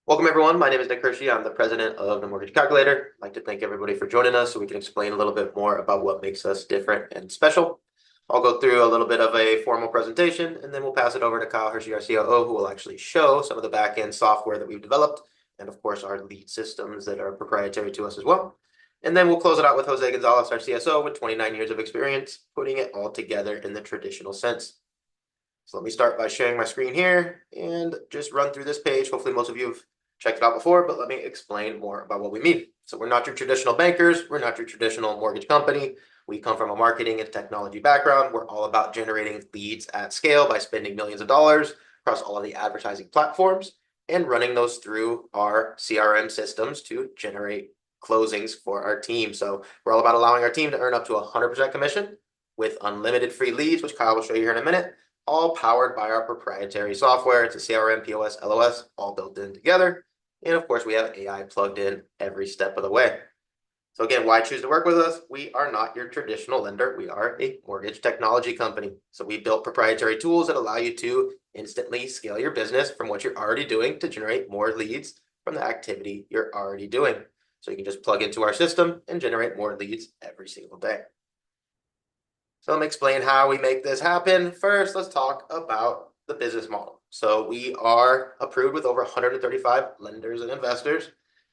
Welcome, everyone. My name is Nick Hershey. I'm the president of the Mortgage Calculator. I'd like to thank everybody for joining us so we can explain a little bit more about what makes us different and special. I'll go through a little bit of a formal presentation, and then we'll pass it over to Kyle Hershey, our COO, who will actually show some of the back-end software that we've developed, and of course, our lead systems that are proprietary to us as well. And then we'll close it out with Jose Gonzalez, our CSO, with 29 years of experience, putting it all together in the traditional sense. So let me start by sharing my screen here and just run through this page. Hopefully most of you have checked it out before, but let me explain more about what we mean. So we're not your traditional bankers. We're not your traditional mortgage company. We come from a marketing and technology background. We're all about generating leads at scale by spending millions of dollars across all of the advertising platforms and running those through our CRM systems to generate closings for our team. So we're all about allowing our team to earn up to 100% commission with unlimited free leads, which Kyle will show you here in a minute, all powered by our proprietary software. It's a CRM, POS, LOS, all built in together. And of course, we have AI plugged in every step of the way. So again, why choose to work with us? We are not your traditional lender. We are a mortgage technology company. So we built proprietary tools that allow you to instantly scale your business from what you're already doing to generate more leads from the activity you're already doing. So you can just plug into our system and generate more leads every single day. So let me explain how we make this happen. First, let's talk about the business model. So we are approved with over 135 lenders and investors.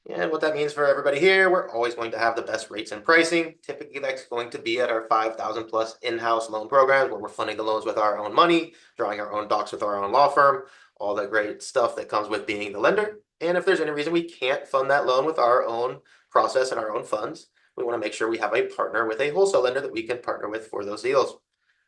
And what that means for everybody here, we're always going to have the best rates and pricing. Typically, that's going to be at our 5,000 plus in-house loan programs where we're funding the loans with our own money, drawing our own docs with our own law firm, all the great stuff that comes with being the lender. And if there's any reason we can't fund that loan with our own process and our own funds, we want to make sure we have a partner with a wholesale lender that we can partner with for those deals.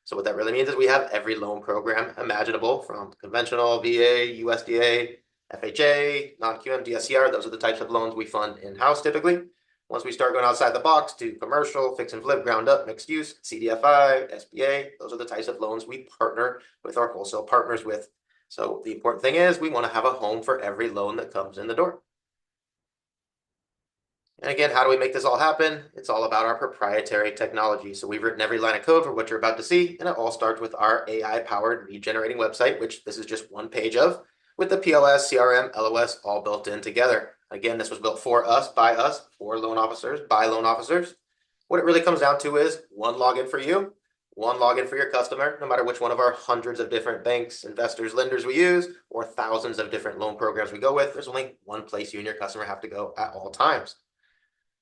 So what that really means is we have every loan program imaginable, from conventional, VA, USDA, FHA, non-QM, DSCR. Those are the types of loans we fund in-house typically. Once we start going outside the box to commercial, fix and flip, ground up, mixed use, CDFI, SBA, those are the types of loans we partner with our wholesale partners with. So the important thing is we want to have a home for every loan that comes in the door. And again, how do we make this all happen? It's all about our proprietary technology. So we've written every line of code for what you're about to see, and it all starts with our AI-powered lead generating website, which this is just one page of, with the POS, CRM, LOS all built in together. Again, this was built for us, by us, for loan officers, by loan officers. What it really comes down to is one login for you, one login for your customer, no matter which one of our hundreds of different banks, investors, lenders we use, or thousands of different loan programs we go with. There's only one place you and your customer have to go at all times.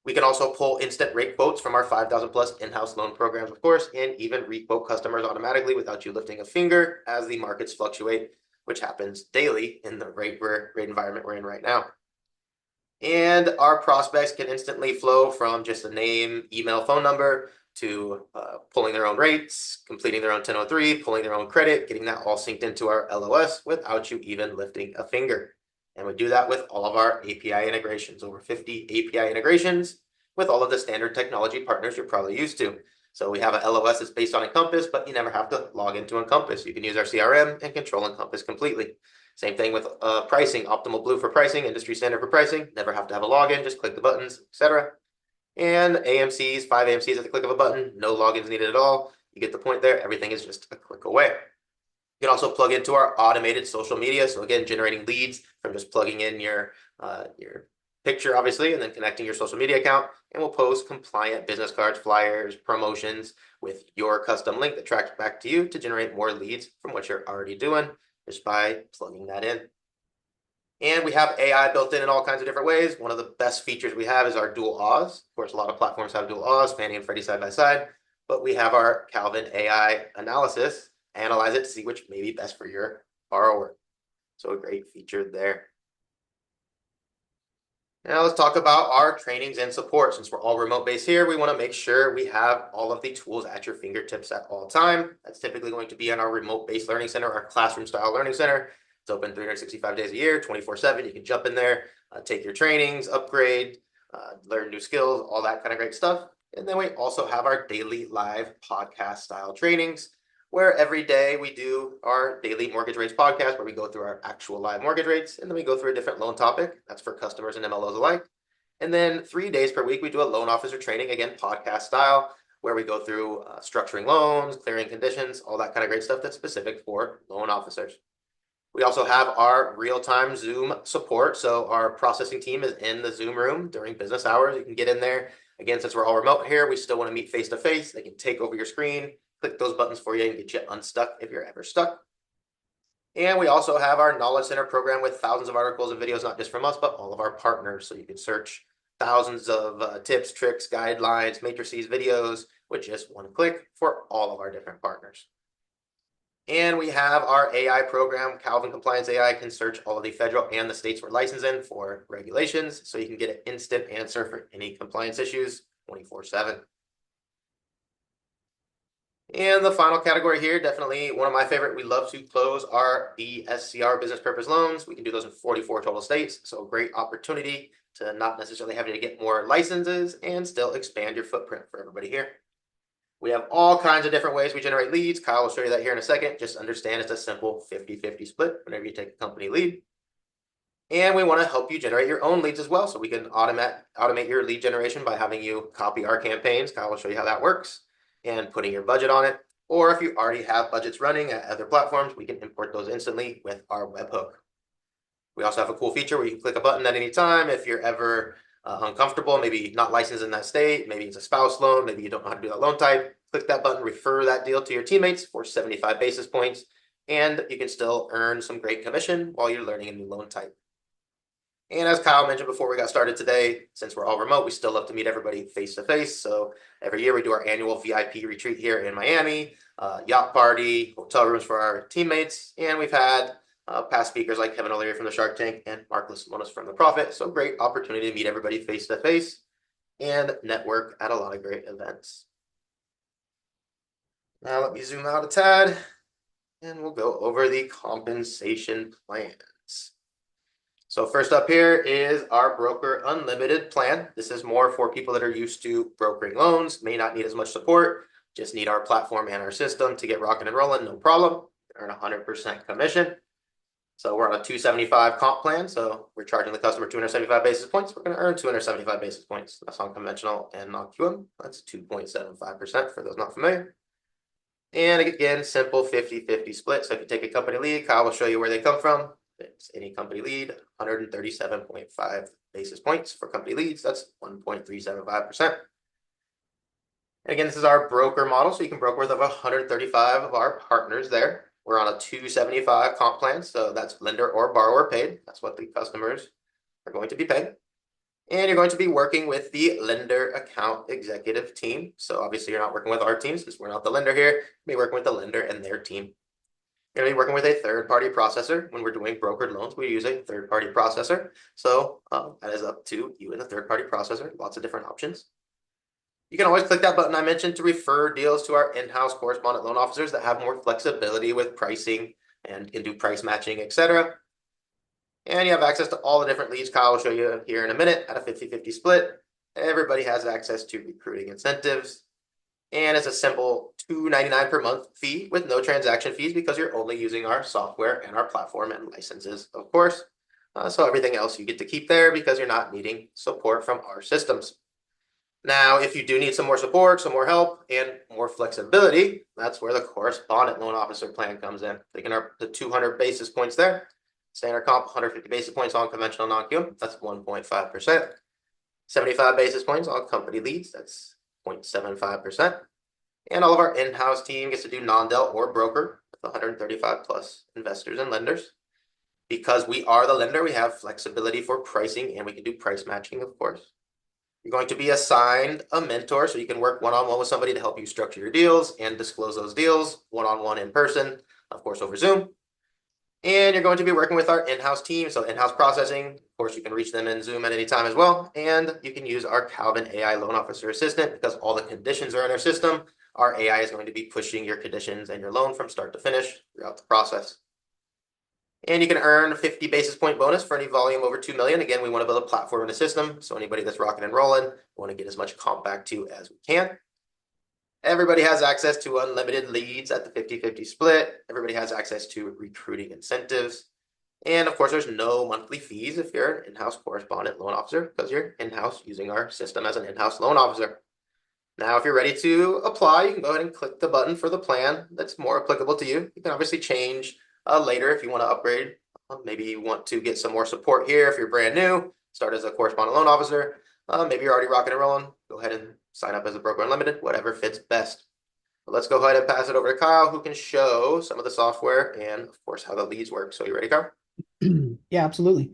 We can also pull instant rate quotes from our 5,000 plus in-house loan programs, of course, and even requote customers automatically without you lifting a finger as the markets fluctuate, which happens daily in the rate environment we're in right now. And our prospects can instantly flow from just a name, email, phone number to pulling their own rates, completing their own 1003, pulling their own credit, getting that all synced into our LOS without you even lifting a finger. And we do that with all of our API integrations, over 50 API integrations with all of the standard technology partners you're probably used to. So we have a LOS that's based on Encompass, but you never have to log into Encompass. You can use our CRM and control Encompass completely. Same thing with pricing, Optimal Blue for pricing, industry standard for pricing. Never have to have a login, just click the buttons, etc. And AMCs, 5 AMCs at the click of a button, no logins needed at all. You get the point there. Everything is just a click away. You can also plug into our automated social media. So again, generating leads from just plugging in your picture, obviously, and then connecting your social media account. And we'll post compliant business cards, flyers, promotions with your custom link that tracks back to you to generate more leads from what you're already doing just by plugging that in. And we have AI built in all kinds of different ways. One of the best features we have is our dual O's. Of course, a lot of platforms have dual O's, Fannie and Freddie side by side, but we have our Calvin AI analysis, analyze it to see which may be best for your borrower. So a great feature there. Now let's talk about our trainings and support. Since we're all remote based here, we want to make sure we have all of the tools at your fingertips at all time. That's typically going to be in our remote based learning center, our classroom style learning center. It's open 365 days a year, 24/7. You can jump in there, take your trainings, upgrade, learn new skills, all that kind of great stuff. And then we also have our daily live podcast style trainings, where every day we do our daily mortgage rates podcast, where we go through our actual live mortgage rates, and then we go through a different loan topic. That's for customers and MLOs alike. And then 3 days per week, we do a loan officer training, again, podcast style, where we go through structuring loans, clearing conditions, all that kind of great stuff that's specific for loan officers. We also have our real-time Zoom support. So our processing team is in the Zoom room during business hours. You can get in there. Again, since we're all remote here, we still want to meet face to face. They can take over your screen, click those buttons for you, and get you unstuck if you're ever stuck. And we also have our Knowledge Center program with thousands of articles and videos, not just from us, but all of our partners. So you can search thousands of tips, tricks, guidelines, matrices, videos with just one click for all of our different partners. And we have our AI program. Calvin Compliance AI can search all of the federal and the states we're licensed in for regulations, so you can get an instant answer for any compliance issues 24/7. And the final category here, definitely one of my favorite, we love to close our BSCR business purpose loans. We can do those in 44 total states. So a great opportunity to not necessarily having to get more licenses and still expand your footprint for everybody here. We have all kinds of different ways we generate leads. Kyle will show you that here in a second. Just understand it's a simple 50-50 split whenever you take a company lead. And we want to help you generate your own leads as well. So we can automate your lead generation by having you copy our campaigns. Kyle will show you how that works and putting your budget on it. Or if you already have budgets running at other platforms, we can import those instantly with our webhook. We also have a cool feature where you can click a button at any time if you're ever uncomfortable, maybe not licensed in that state, maybe it's a spouse loan, maybe you don't know how to do that loan type. Click that button, refer that deal to your teammates for 75 basis points, and you can still earn some great commission while you're learning a new loan type. And as Kyle mentioned before we got started today, since we're all remote, we still love to meet everybody face to face. So every year we do our annual VIP retreat here in Miami, yacht party, hotel rooms for our teammates, and we've had past speakers like Kevin O'Leary from the Shark Tank and Mark Lissimonis from the Profit. So great opportunity to meet everybody face to face and network at a lot of great events. Now let me zoom out a tad and we'll go over the compensation plans. So first up here is our Broker Unlimited plan. This is more for people that are used to brokering loans, may not need as much support, just need our platform and our system to get rocking and rolling, no problem. Earn 100% commission. So we're on a 275 comp plan. So we're charging the customer 275 basis points. We're going to earn 275 basis points. That's on conventional and non-QM. That's 2.75% for those not familiar. And again, simple 50-50 split. So if you take a company lead, Kyle will show you where they come from. It's any company lead, 137.5 basis points for company leads. That's 1.375%. And again, this is our broker model. So you can broker with over 135 of our partners there. We're on a 275 comp plan. So that's lender or borrower paid. That's what the customers are going to be paying. And you're going to be working with the lender account executive team. So obviously you're not working with our team since we're not the lender here. You'll be working with the lender and their team. You're going to be working with a third-party processor. When we're doing brokered loans, we use a third-party processor. So that is up to you and the third-party processor. Lots of different options. You can always click that button I mentioned to refer deals to our in-house correspondent loan officers that have more flexibility with pricing and can do price matching, etc. And you have access to all the different leads Kyle will show you here in a minute at a 50-50 split. Everybody has access to recruiting incentives. And it's a simple $2.99 per month fee with no transaction fees because you're only using our software and our platform and licenses, of course. So everything else you get to keep there because you're not needing support from our systems. Now, if you do need some more support, some more help, and more flexibility, that's where the correspondent loan officer plan comes in. Taking the 200 basis points there. Standard comp, 150 basis points on conventional non-QM. That's 1.5%. 75 basis points on company leads. That's 0.75%. And all of our in-house team gets to do non-del or broker with 135 plus investors and lenders. Because we are the lender, we have flexibility for pricing and we can do price matching, of course. You're going to be assigned a mentor so you can work one-on-one with somebody to help you structure your deals and disclose those deals one-on-one in person, of course, over Zoom. And you're going to be working with our in-house team, so in-house processing. Of course, you can reach them in Zoom at any time as well. And you can use our Calvin AI Loan Officer Assistant because all the conditions are in our system. Our AI is going to be pushing your conditions and your loan from start to finish throughout the process. And you can earn a 50 basis point bonus for any volume over 2 million. Again, we want to build a platform and a system. So anybody that's rocking and rolling, we want to get as much comp back to as we can. Everybody has access to unlimited leads at the 50-50 split. Everybody has access to recruiting incentives. And of course, there's no monthly fees if you're an in-house correspondent loan officer because you're in-house using our system as an in-house loan officer. Now, if you're ready to apply, you can go ahead and click the button for the plan that's more applicable to you. You can obviously change later if you want to upgrade. Maybe you want to get some more support here if you're brand new, start as a correspondent loan officer. Maybe you're already rocking and rolling. Go ahead and sign up as a broker unlimited, whatever fits best. But let's go ahead and pass it over to Kyle, who can show some of the software and, of course, how the leads work. So you ready, Kyle? Yeah, absolutely.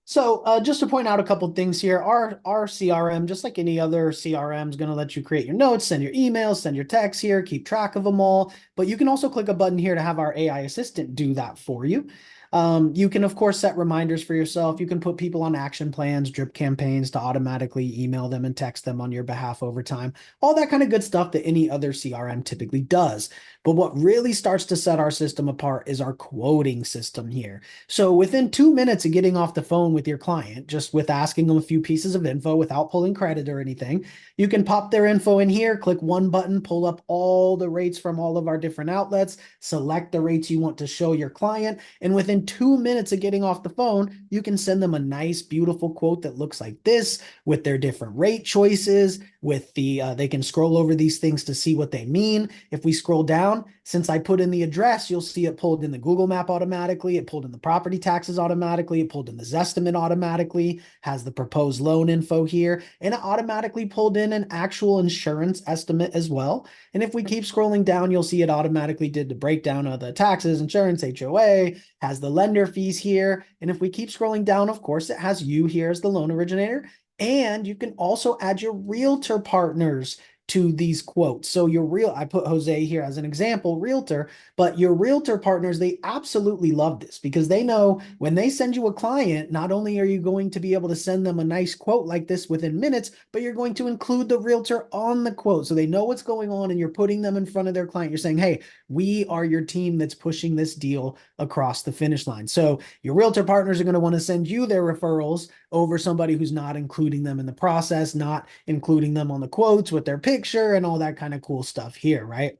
So just to point out a couple things here, our CRM, just like any other CRM, is going to let you create your notes, send your emails, send your texts here, keep track of them all. But you can also click a button here to have our AI assistant do that for you. You can, of course, set reminders for yourself. You can put people on action plans, drip campaigns to automatically email them and text them on your behalf over time. All that kind of good stuff that any other CRM typically does. But what really starts to set our system apart is our quoting system here. So within 2 minutes of getting off the phone with your client, just with asking them a few pieces of info without pulling credit or anything, you can pop their info in here, click one button, pull up all the rates from all of our different outlets, select the rates you want to show your client, and within 2 minutes of getting off the phone, you can send them a nice, beautiful quote that looks like this with their different rate choices, with they can scroll over these things to see what they mean. If we scroll down, since I put in the address, you'll see it pulled in the Google map automatically, it pulled in the property taxes automatically, it pulled in the Zestimate automatically, has the proposed loan info here, and it automatically pulled in an actual insurance estimate as well. And if we keep scrolling down, you'll see it automatically did the breakdown of the taxes, insurance, HOA, has the lender fees here. And if we keep scrolling down, of course, it has you here as the loan originator. And you can also add your realtor partners to these quotes. So I put Jose here as an example, realtor, but your realtor partners, they absolutely love this because they know when they send you a client, not only are you going to be able to send them a nice quote like this within minutes, but you're going to include the realtor on the quote. So they know what's going on and you're putting them in front of their client. You're saying, hey, we are your team that's pushing this deal across the finish line. So your realtor partners are going to want to send you their referrals over somebody who's not including them in the process, not including them on the quotes with their picture and all that kind of cool stuff here, right?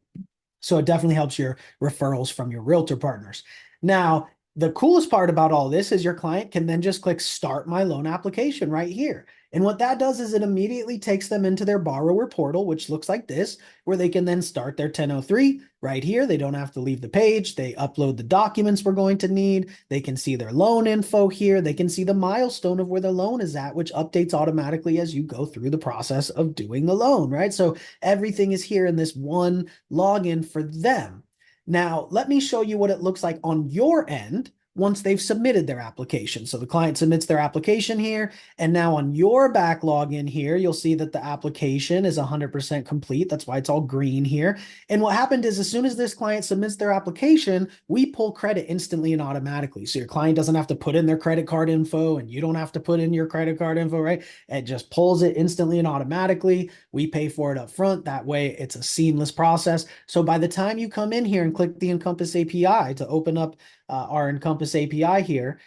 So it definitely helps your referrals from your realtor partners. Now, the coolest part about all this is your client can then just click start my loan application right here. And what that does is it immediately takes them into their borrower portal, which looks like this, where they can then start their 1003 right here. They don't have to leave the page. They upload the documents we're going to need. They can see their loan info here. They can see the milestone of where the loan is at, which updates automatically as you go through the process of doing the loan, right? So everything is here in this one login for them. Now, let me show you what it looks like on your end once they've submitted their application. So the client submits their application here, and now on your backlog in here, you'll see that the application is 100% complete. That's why it's all green here. And what happened is as soon as this client submits their application, we pull credit instantly and automatically. So your client doesn't have to put in their credit card info and you don't have to put in your credit card info, right? It just pulls it instantly and automatically. We pay for it up front. That way it's a seamless process. So by the time you come in here and click the Encompass API to open up our Encompass API here,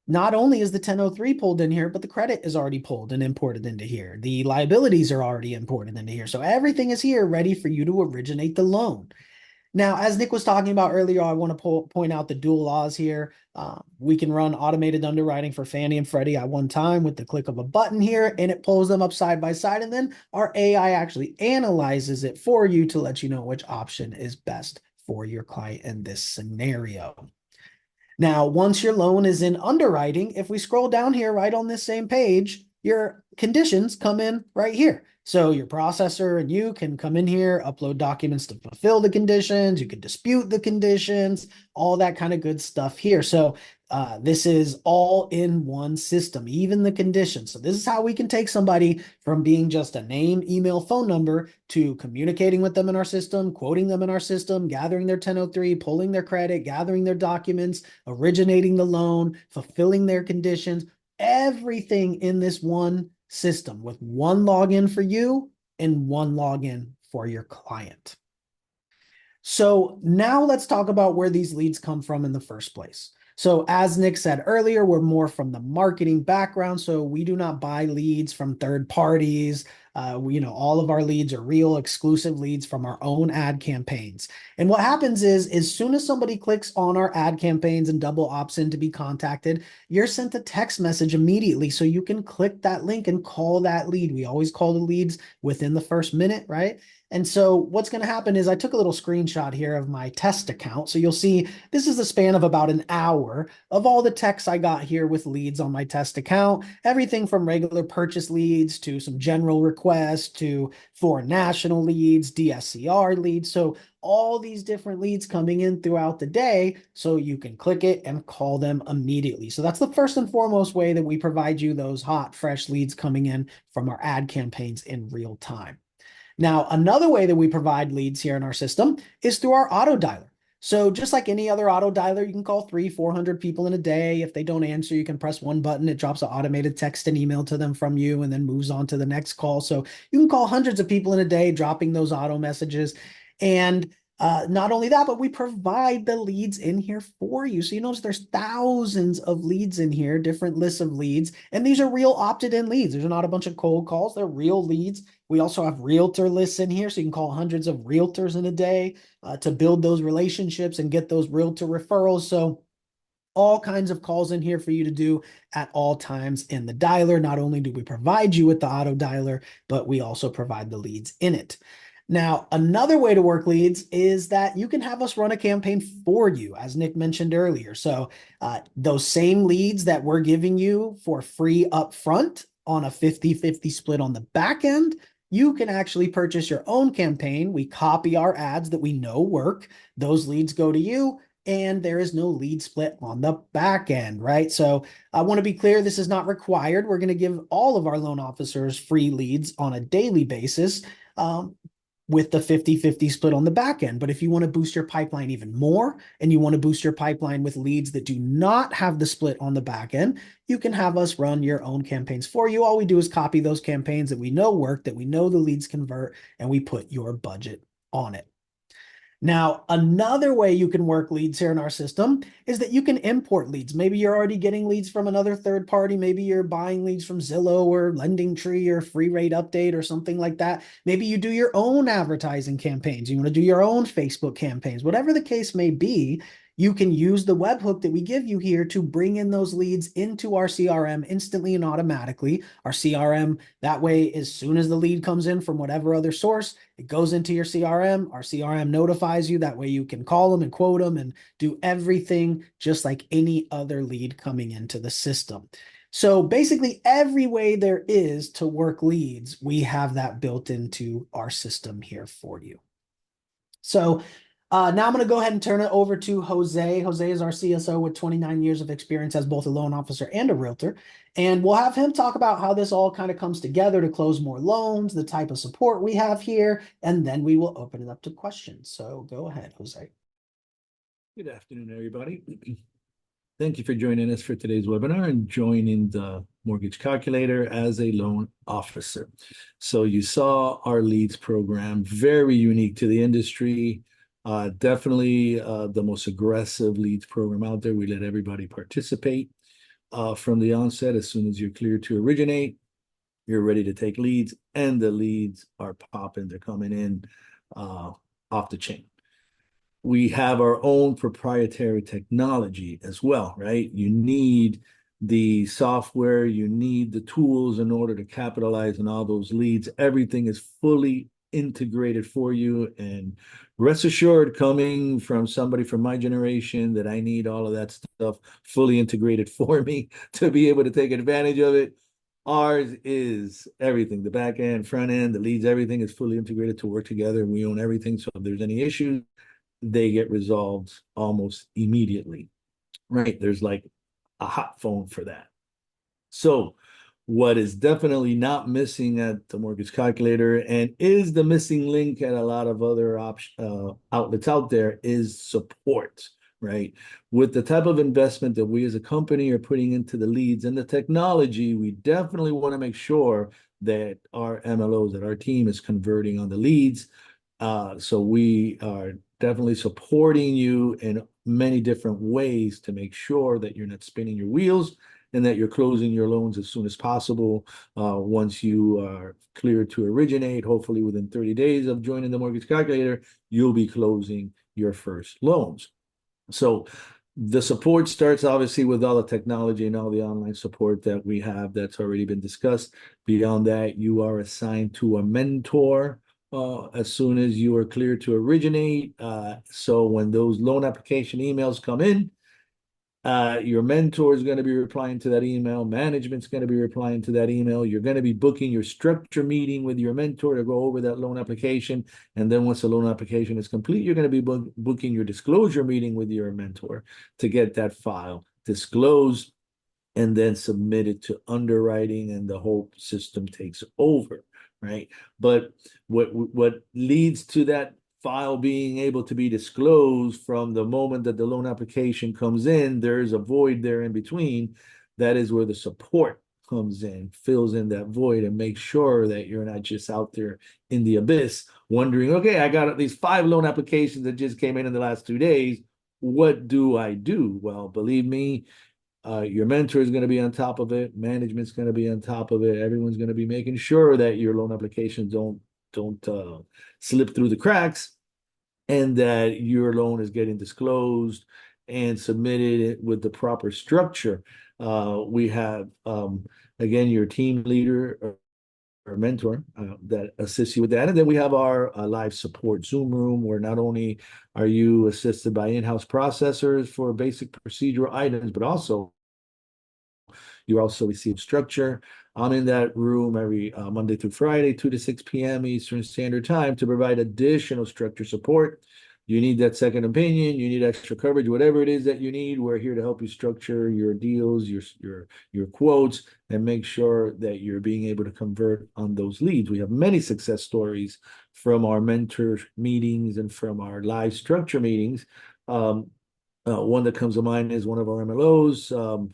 not only is the 1003 pulled in here, but the credit is already pulled and imported into here. The liabilities are already imported into here. So everything is here ready for you to originate the loan. Now, as Nick was talking about earlier, I want to point out the dual laws here. We can run automated underwriting for Fannie and Freddie at one time with the click of a button here, and it pulls them up side by side. And then our AI actually analyzes it for you to let you know which option is best for your client in this scenario. Now, once your loan is in underwriting, if we scroll down here right on this same page, your conditions come in right here. So your processor and you can come in here, upload documents to fulfill the conditions. You can dispute the conditions, all that kind of good stuff here. So this is all in one system, even the conditions. So this is how we can take somebody from being just a name, email, phone number to communicating with them in our system, quoting them in our system, gathering their 1003, pulling their credit, gathering their documents, originating the loan, fulfilling their conditions, everything in this one system with one login for you and one login for your client. So now let's talk about where these leads come from in the first place. So as Nick said earlier, we're more from the marketing background. So we do not buy leads from third parties. All of our leads are real exclusive leads from our own ad campaigns. And what happens is, as soon as somebody clicks on our ad campaigns and double opts in to be contacted, you're sent a text message immediately. So you can click that link and call that lead. We always call the leads within the first minute, right? And so what's going to happen is I took a little screenshot here of my test account. So you'll see this is the span of about an hour of all the texts I got here with leads on my test account. Everything from regular purchase leads to some general requests to foreign national leads, DSCR leads. So all these different leads coming in throughout the day, so you can click it and call them immediately. So that's the first and foremost way that we provide you those hot, fresh leads coming in from our ad campaigns in real time. Now, another way that we provide leads here in our system is through our auto dialer. So just like any other auto dialer, you can call 300-400 people in a day. If they don't answer, you can press one button. It drops an automated text and email to them from you and then moves on to the next call. So you can call hundreds of people in a day, dropping those auto messages. And not only that, but we provide the leads in here for you. So you notice there's thousands of leads in here, different lists of leads, and these are real opted-in leads. There's not a bunch of cold calls. They're real leads. We also have realtor lists in here, so you can call hundreds of realtors in a day to build those relationships and get those realtor referrals. So all kinds of calls in here for you to do at all times in the dialer. Not only do we provide you with the auto dialer, but we also provide the leads in it. Now, another way to work leads is that you can have us run a campaign for you, as Nick mentioned earlier. So those same leads that we're giving you for free upfront on a 50-50 split on the back end, you can actually purchase your own campaign. We copy our ads that we know work. Those leads go to you, and there is no lead split on the back end, right? So I want to be clear, this is not required. We're going to give all of our loan officers free leads on a daily basis. With the 50-50 split on the back end. But if you want to boost your pipeline even more, and you want to boost your pipeline with leads that do not have the split on the back end, you can have us run your own campaigns for you. All we do is copy those campaigns that we know work, that we know the leads convert, and we put your budget on it. Now, another way you can work leads here in our system is that you can import leads. Maybe you're already getting leads from another third party. Maybe you're buying leads from Zillow or LendingTree or Free Rate Update or something like that. Maybe you do your own advertising campaigns. You want to do your own Facebook campaigns. Whatever the case may be, you can use the webhook that we give you here to bring in those leads into our CRM instantly and automatically. Our CRM, that way, as soon as the lead comes in from whatever other source, it goes into your CRM. Our CRM notifies you. That way you can call them and quote them and do everything just like any other lead coming into the system. So basically every way there is to work leads, we have that built into our system here for you. So now I'm going to go ahead and turn it over to Jose. Jose is our CSO with 29 years of experience as both a loan officer and a realtor. And we'll have him talk about how this all kind of comes together to close more loans, the type of support we have here, and then we will open it up to questions. So go ahead, Jose. Good afternoon, everybody. Thank you for joining us for today's webinar and joining the Mortgage Calculator as a loan officer. So you saw our leads program, very unique to the industry. Definitely the most aggressive leads program out there. We let everybody participate from the onset. As soon as you're cleared to originate, you're ready to take leads, and the leads are popping. They're coming in off the chain. We have our own proprietary technology as well, right? You need the software, you need the tools in order to capitalize on all those leads. Everything is fully integrated for you, and rest assured, coming from somebody from my generation, that I need all of that stuff fully integrated for me to be able to take advantage of it. Ours is everything, the back end, front end, the leads, everything is fully integrated to work together, and we own everything. So if there's any issues, they get resolved almost immediately, right? There's like a hot phone for that. So what is definitely not missing at the Mortgage Calculator, and is the missing link at a lot of other outlets out there, is support, right? With the type of investment that we as a company are putting into the leads and the technology, we definitely want to make sure that our MLOs, that our team is converting on the leads. So we are definitely supporting you in many different ways to make sure that you're not spinning your wheels and that you're closing your loans as soon as possible. Once you are cleared to originate, hopefully within 30 days of joining the mortgage calculator, you'll be closing your first loans. So the support starts obviously with all the technology and all the online support that we have that's already been discussed. Beyond that, you are assigned to a mentor as soon as you are cleared to originate. So when those loan application emails come in, your mentor is going to be replying to that email. Management's going to be replying to that email. You're going to be booking your structure meeting with your mentor to go over that loan application. And then once the loan application is complete, you're going to be booking your disclosure meeting with your mentor to get that file disclosed and then submitted to underwriting, and the whole system takes over, right? But what leads to that file being able to be disclosed from the moment that the loan application comes in, there's a void there in between. That is where the support comes in, fills in that void, and makes sure that you're not just out there in the abyss wondering, okay, I got these 5 loan applications that just came in the last 2 days. What do I do? Well, believe me, your mentor is going to be on top of it. Management's going to be on top of it. Everyone's going to be making sure that your loan applications don't slip through the cracks, and that your loan is getting disclosed and submitted with the proper structure. We have, again, your team leader or mentor that assists you with that. And then we have our live support Zoom room, where not only are you assisted by in-house processors for basic procedural items, but also you also receive structure. I'm in that room every Monday through Friday, 2 to 6 p.m. Eastern Standard Time, to provide additional structure support. You need that second opinion, you need extra coverage, whatever it is that you need, we're here to help you structure your deals, your quotes, and make sure that you're being able to convert on those leads. We have many success stories from our mentor meetings and from our live structure meetings. One that comes to mind is one of our MLOs.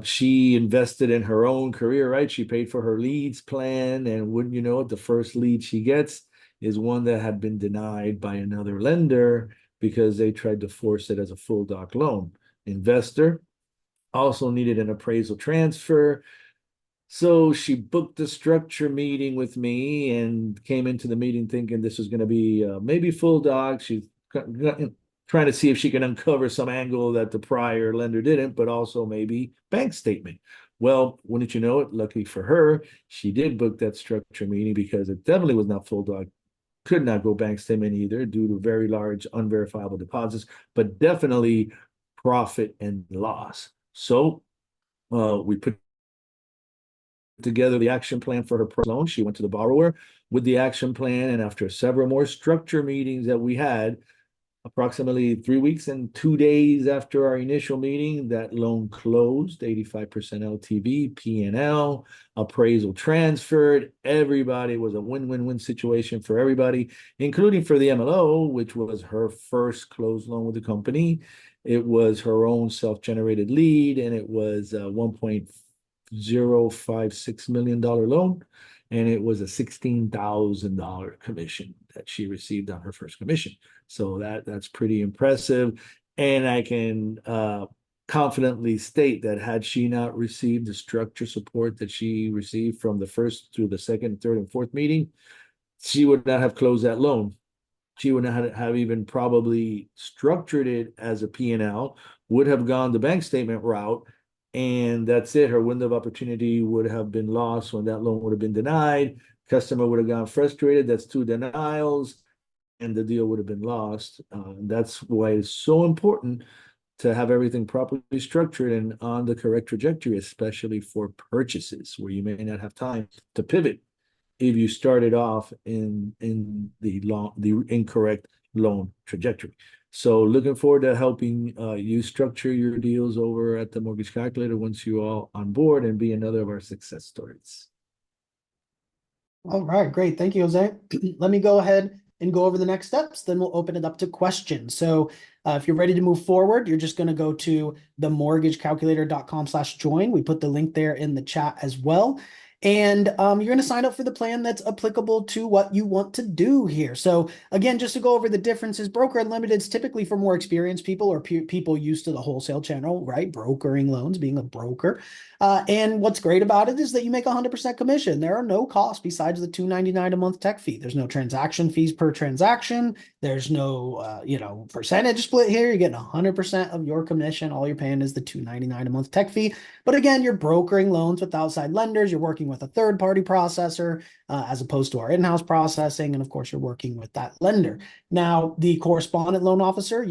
She invested in her own career, right? She paid for her leads plan, and wouldn't you know it, the first lead she gets is one that had been denied by another lender because they tried to force it as a full doc loan. Investor also needed an appraisal transfer. So she booked a structure meeting with me and came into the meeting thinking this was going to be maybe full doc. She's trying to see if she can uncover some angle that the prior lender didn't, but also maybe bank statement. Well, wouldn't you know it, lucky for her, she did book that structure meeting because it definitely was not full doc. Could not go bank statement either due to very large unverifiable deposits, but definitely profit and loss. So we put together the action plan for her loan. She went to the borrower with the action plan, and after several more structure meetings that we had, approximately 3 weeks and 2 days after our initial meeting, that loan closed, 85% LTV, P&L, appraisal transferred. Everybody was a win-win-win situation for everybody, including for the MLO, which was her first closed loan with the company. It was her own self-generated lead, and it was a $1.056 million loan. And it was a $16,000 commission that she received on her first commission. So that's pretty impressive. And I can confidently state that had she not received the structure support that she received from the first through the second, third, and fourth meeting, she would not have closed that loan. She would not have even probably structured it as a P&L, would have gone the bank statement route, and that's it. Her window of opportunity would have been lost when that loan would have been denied. Customer would have gone frustrated. That's 2 denials, and the deal would have been lost. That's why it's so important to have everything properly structured and on the correct trajectory, especially for purchases where you may not have time to pivot if you started off in the incorrect loan trajectory. So looking forward to helping you structure your deals over at the Mortgage Calculator once you all on board and be another of our success stories. All right, great. Thank you, Jose. Let me go ahead and go over the next steps. Then we'll open it up to questions. So if you're ready to move forward, you're just going to go to themortgagecalculator.com/join. We put the link there in the chat as well. And you're going to sign up for the plan that's applicable to what you want to do here. So again, just to go over the differences, broker unlimited is typically for more experienced people or people used to the wholesale channel, right? Brokering loans, being a broker. And what's great about it is that you make 100% commission. There are no costs besides the $2.99 a month tech fee. There's no transaction fees per transaction. There's no, percentage split here. You're getting 100% of your commission. All you're paying is the $2.99 a month tech fee. But again, you're brokering loans with outside lenders. You're working with a third-party processor as opposed to our in-house processing. And of course, you're working with that lender. Now, the correspondent loan officer,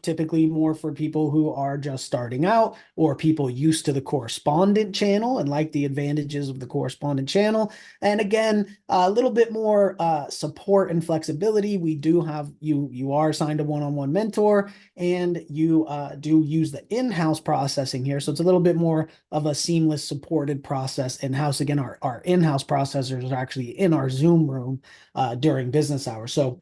typically more for people who are just starting out or people used to the correspondent channel and like the advantages of the correspondent channel. And again, a little bit more support and flexibility. We do have you are assigned a one-on-one mentor, and you do use the in-house processing here. So it's a little bit more of a seamless supported process in-house. Again, our in-house processors are actually in our Zoom room during business hours. So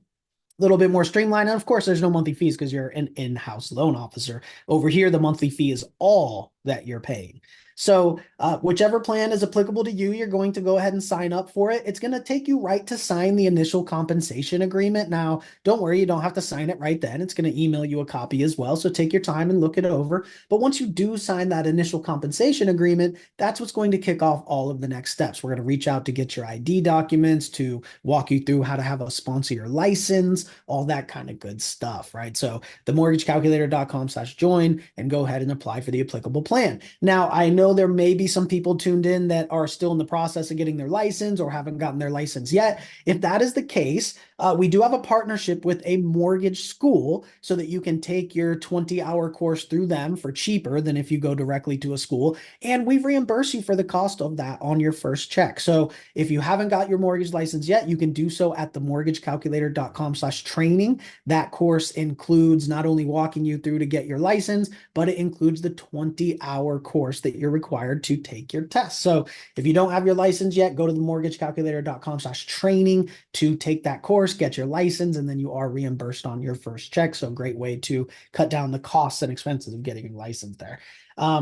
a little bit more streamlined. And of course, there's no monthly fees because you're an in-house loan officer. Over here, the monthly fee is all that you're paying. So whichever plan is applicable to you, you're going to go ahead and sign up for it. It's going to take you right to sign the initial compensation agreement. Now, don't worry, you don't have to sign it right then. It's going to email you a copy as well. So take your time and look it over. But once you do sign that initial compensation agreement, that's what's going to kick off all of the next steps. We're going to reach out to get your ID documents, to walk you through how to have a sponsor your license, all that kind of good stuff, right? So themortgagecalculator.com/join and go ahead and apply for the applicable plan. Now, I know there may be some people tuned in that are still in the process of getting their license or haven't gotten their license yet. If that is the case, we do have a partnership with a mortgage school so that you can take your 20-hour course through them for cheaper than if you go directly to a school. And we reimburse you for the cost of that on your first check. So if you haven't got your mortgage license yet, you can do so at themortgagecalculator.com/training. That course includes not only walking you through to get your license, but it includes the 20-hour course that you're required to take your test. So if you don't have your license yet, go to themortgagecalculator.com/training to take that course, get your license, and then you are reimbursed on your first check. So great way to cut down the costs and expenses of getting your license there.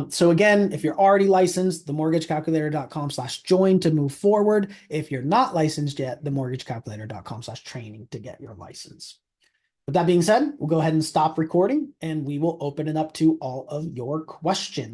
So again, if you're already licensed, themortgagecalculator.com/join to move forward. If you're not licensed yet, themortgagecalculator.com/training to get your license. With that being said, we'll go ahead and stop recording and we will open it up to all of your questions.